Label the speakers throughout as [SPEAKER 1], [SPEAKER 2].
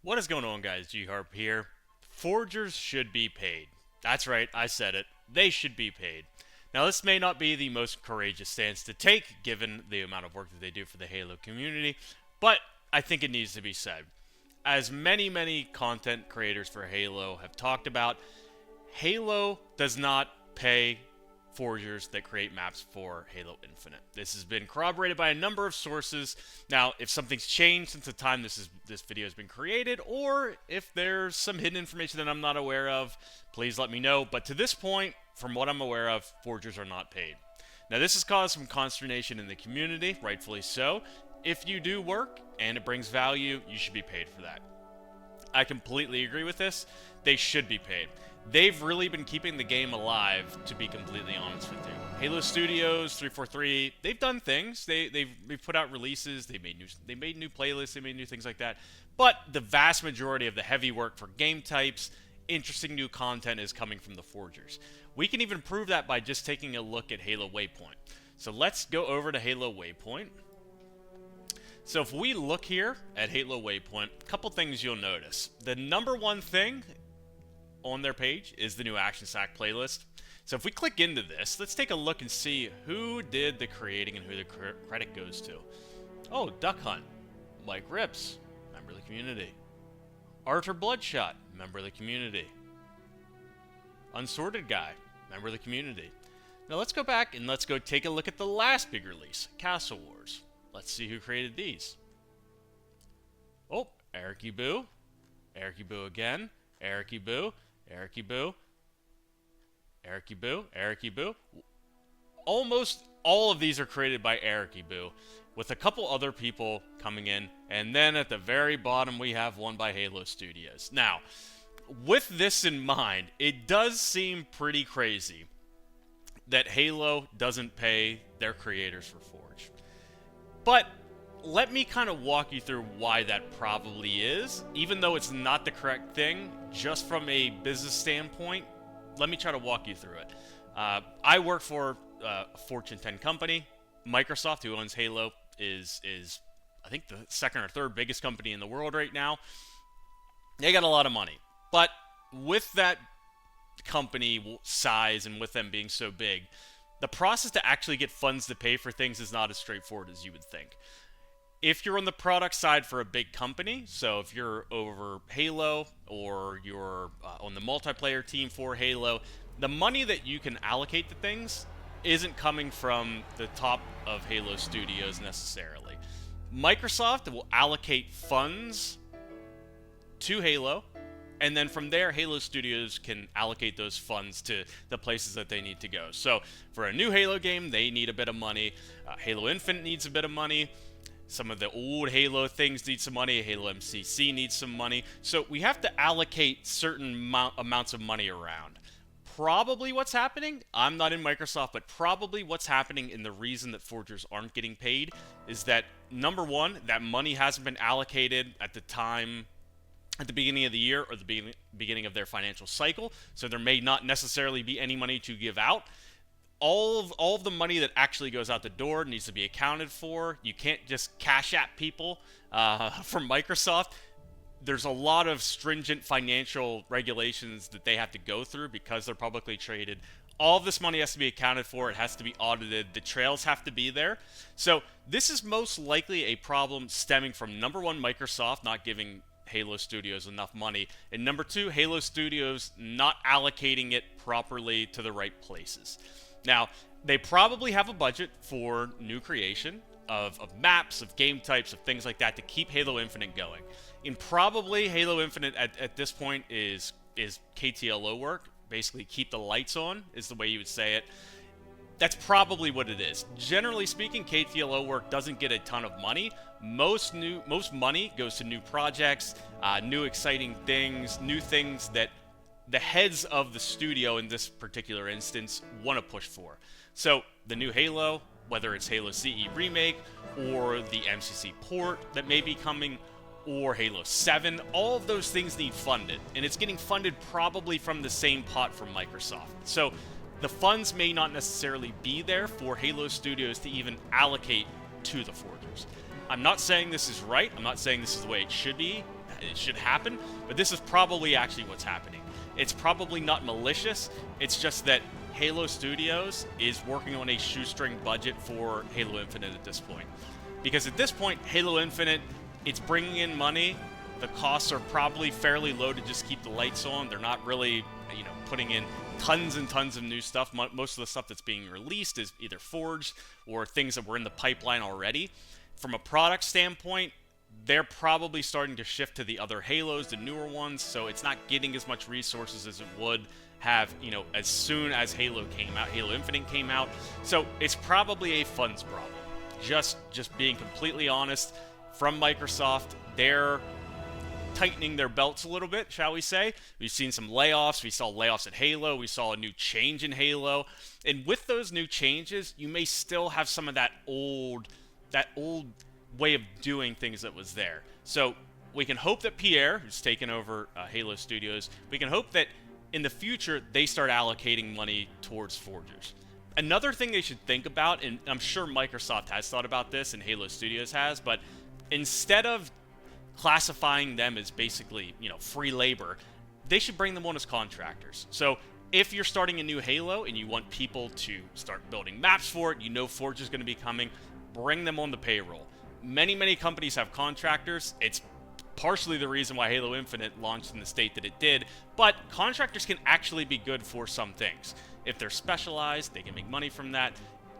[SPEAKER 1] What is going on, guys? G-Harp here. Forgers should be paid. That's right, I said it. They should be paid. Now, this may not be the most courageous stance to take, given the amount of work that they do for the Halo community, but I think it needs to be said. As many content creators for Halo have talked about, Halo does not pay forgers that create maps for Halo Infinite. This has been corroborated by a number of sources. Now, if something's changed since the time this video has been created, or if there's some hidden information that I'm not aware of, please let me know. But to this point, from what I'm aware of, forgers are not paid. Now, this has caused some consternation in the community, rightfully so. If you do work and it brings value, you should be paid for that. I completely agree with this. They should be paid. They've really been keeping the game alive, to be completely honest with you. Halo Studios, 343, they've done things. They've put out releases. They made new playlists. They made new things like that. But the vast majority of the heavy work for game types, interesting new content is coming from the forgers. We can even prove that by just taking a look at Halo Waypoint. So let's go over to Halo Waypoint. So if we look here at Halo Waypoint, a couple things you'll notice. The number one thing on their page is the new Action Sack playlist. So if we click into this, let's take a look and see who did the creating and who the credit goes to. Oh, Duck Hunt, Mike Rips, member of the community. Arthur Bloodshot, member of the community. Unsorted Guy, member of the community. Now let's go back and let's go take a look at the last big release, Castle Wars. Let's see who created these. Oh, Ericy Boo. Ericy Boo again. Ericy Boo. Ericy Boo. Ericy Boo. Ericy Boo. Almost all of these are created by Ericy Boo, with a couple other people coming in. And then at the very bottom, we have one by Halo Studios. Now, with this in mind, it does seem pretty crazy that Halo doesn't pay their creators for Forge. But let me kind of walk you through why that probably is, even though it's not the correct thing, just from a business standpoint. Let me try to walk you through it. I work for a Fortune 10 company. Microsoft, who owns Halo, is I think the second or third biggest company in the world right now. They got a lot of money, but with that company size and with them being so big, the process to actually get funds to pay for things is not as straightforward as you would think. If you're on the product side for a big company, so if you're over Halo or you're on the multiplayer team for Halo, the money that you can allocate to things isn't coming from the top of Halo Studios necessarily. Microsoft will allocate funds to Halo, and then from there, Halo Studios can allocate those funds to the places that they need to go. So for a new Halo game, they need a bit of money. Halo Infinite needs a bit of money. Some of the old Halo things need some money. Halo MCC needs some money. So we have to allocate certain amounts of money around. Probably what's happening, I'm not in Microsoft, but probably what's happening and the reason that forgers aren't getting paid is that, number one, that money hasn't been allocated at the beginning of the year or the beginning of their financial cycle, so there may not necessarily be any money to give out. All of the money that actually goes out the door needs to be accounted for. You can't just cash at people from Microsoft. There's a lot of stringent financial regulations that they have to go through because they're publicly traded. All of this money has to be accounted for. It has to be audited. The trails have to be there. So this is most likely a problem stemming from, number one, Microsoft not giving Halo Studios enough money, and number two, Halo Studios not allocating it properly to the right places. Now, they probably have a budget for new creation of maps, of game types, of things like that to keep Halo Infinite going. And probably Halo Infinite at this point is KTLO work, basically keep the lights on is the way you would say it. That's probably what it is. Generally speaking, KTLO work doesn't get a ton of money. Most money goes to new projects, new exciting things, new things that the heads of the studio in this particular instance want to push for. So the new Halo, whether it's Halo CE Remake or the MCC port that may be coming, or Halo 7, all of those things need funded, and it's getting funded probably from the same pot from Microsoft. So the funds may not necessarily be there for Halo Studios to even allocate to the forgers. I'm not saying this is right. I'm not saying this is the way it should be. it should happen, but this is probably actually what's happening. It's probably not malicious, it's just that Halo Studios is working on a shoestring budget for Halo Infinite at this point. Because at this point, Halo Infinite, it's bringing in money, the costs are probably fairly low to just keep the lights on, they're not really, putting in tons and tons of new stuff. Most of the stuff that's being released is either forged or things that were in the pipeline already. From a product standpoint, they're probably starting to shift to the other Halos, the newer ones, so it's not getting as much resources as it would have, as soon as Halo came out, Halo Infinite came out. So it's probably a funds problem. Just being completely honest, from Microsoft, they're tightening their belts a little bit, shall we say. We've seen some layoffs. We saw layoffs at Halo. We saw a new change in Halo. And with those new changes, you may still have some of that old way of doing things that was there. So we can hope that Pierre, who's taken over Halo Studios, we can hope that in the future they start allocating money towards forgers. Another thing they should think about, and I'm sure Microsoft has thought about this and Halo Studios has, but instead of classifying them as basically, free labor, they should bring them on as contractors. So if you're starting a new Halo and you want people to start building maps for it, Forge is going to be coming, bring them on the payroll. Many companies have contractors. It's partially the reason why Halo Infinite launched in the state that it did, but contractors can actually be good for some things. If they're specialized, they can make money from that.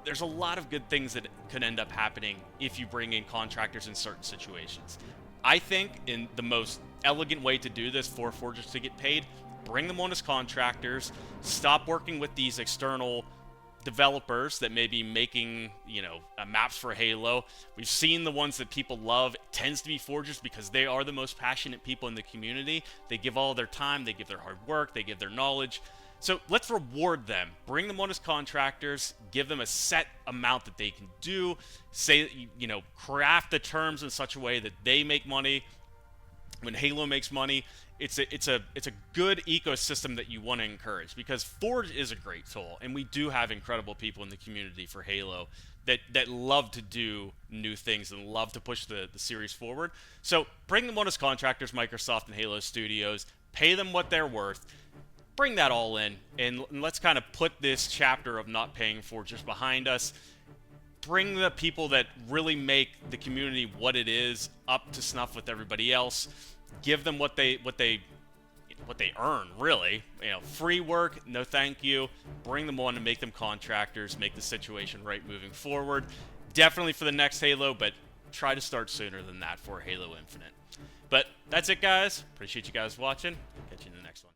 [SPEAKER 1] There's a lot of good things that could end up happening if you bring in contractors in certain situations. I think in the most elegant way to do this for forgers to get paid, bring them on as contractors, stop working with these external developers that may be making, maps for Halo. We've seen the ones that people love. It tends to be forgers because they are the most passionate people in the community. They give all their time, they give their hard work, they give their knowledge. So let's reward them. Bring them on as contractors, give them a set amount that they can do, craft the terms in such a way that they make money. When Halo makes money, it's a good ecosystem that you want to encourage, because Forge is a great tool, and we do have incredible people in the community for Halo that love to do new things and love to push the series forward. So bring them on as contractors, Microsoft and Halo Studios, pay them what they're worth, bring that all in, and let's kind of put this chapter of not paying forgers behind us. Bring the people that really make the community what it is up to snuff with everybody else. Give them what they earn, really. Free work, no thank you. Bring them on and make them contractors, make the situation right moving forward. Definitely for the next Halo, but try to start sooner than that for Halo Infinite. But that's it, guys. Appreciate you guys watching. Catch you in the next one.